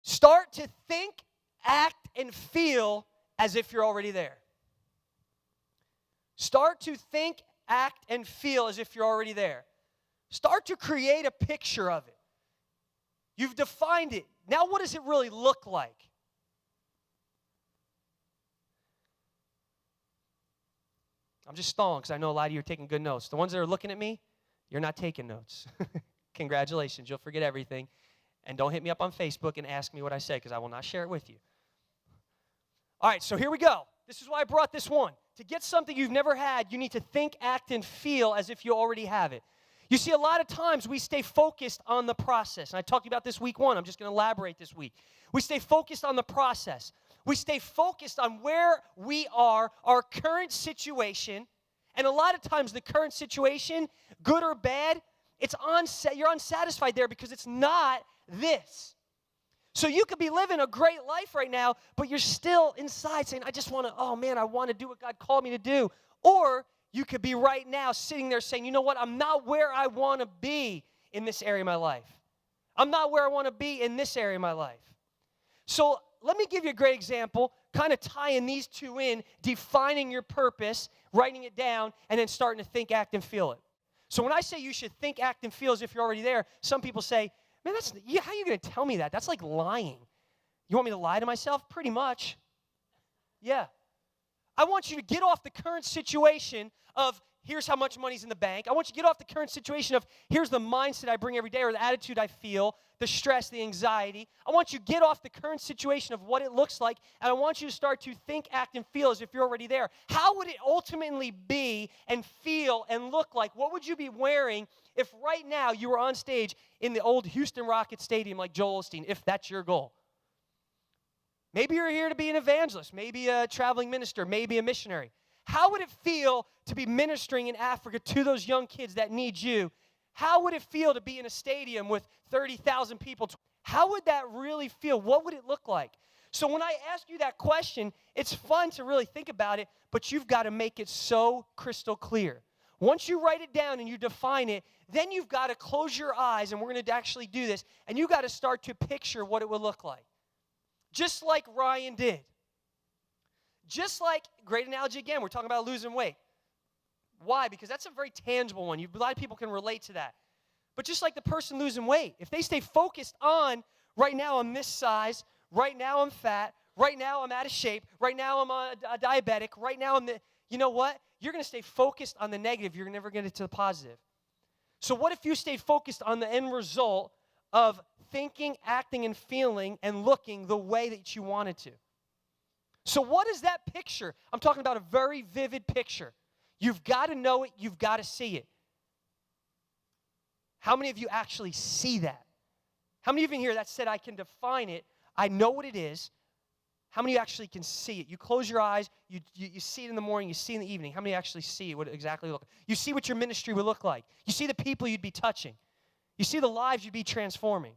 Start to think, act, and feel as if you're already there. Start to think, act, and feel as if you're already there. Start to create a picture of it. You've defined it. Now what does it really look like? I'm just stalling because I know a lot of you are taking good notes. The ones that are looking at me, you're not taking notes. Congratulations, you'll forget everything. And don't hit me up on Facebook and ask me what I say because I will not share it with you. All right, so here we go. This is why I brought this one. To get something you've never had, you need to think, act, and feel as if you already have it. You see, a lot of times we stay focused on the process. And I talked about this week 1. I'm just going to elaborate this week. We stay focused on the process. We stay focused on where we are, our current situation. And a lot of times the current situation, good or bad, you're unsatisfied there because it's not this. So you could be living a great life right now, but you're still inside saying, I want to do what God called me to do. Or you could be right now sitting there saying, you know what, I'm not where I want to be in this area of my life. I'm not where I want to be in this area of my life. So let me give you a great example, kind of tying these two in, defining your purpose, writing it down, and then starting to think, act, and feel it. So when I say you should think, act, and feel as if you're already there, some people say, man, how are you going to tell me that? That's like lying. You want me to lie to myself? Pretty much. Yeah. I want you to get off the current situation of here's how much money's in the bank. I want you to get off the current situation of here's the mindset I bring every day or the attitude I feel, the stress, the anxiety. I want you to get off the current situation of what it looks like, and I want you to start to think, act, and feel as if you're already there. How would it ultimately be and feel and look like? What would you be wearing if right now you were on stage in the old Houston Rockets Stadium like Joel Osteen, if that's your goal? Maybe you're here to be an evangelist, maybe a traveling minister, maybe a missionary. How would it feel to be ministering in Africa to those young kids that need you? How would it feel to be in a stadium with 30,000 people? How would that really feel? What would it look like? So when I ask you that question, it's fun to really think about it, but you've got to make it so crystal clear. Once you write it down and you define it, then you've got to close your eyes, and we're going to actually do this, and you've got to start to picture what it would look like. Just like Ryan did. Just like, great analogy again, we're talking about losing weight. Why? Because that's a very tangible one. A lot of people can relate to that. But just like the person losing weight, if they stay focused on, right now I'm this size, right now I'm fat, right now I'm out of shape, right now I'm a diabetic, right now you know what? You're going to stay focused on the negative. You're never going to get to the positive. So what if you stayed focused on the end result of thinking, acting, and feeling and looking the way that you wanted to? So what is that picture? I'm talking about a very vivid picture. You've got to know it. You've got to see it. How many of you actually see that? How many of you in here that said, I can define it, I know what it is? How many of you actually can see it? You close your eyes, you see it in the morning, you see it in the evening. How many actually see what it exactly looks like? You see what your ministry would look like. You see the people you'd be touching. You see the lives you'd be transforming.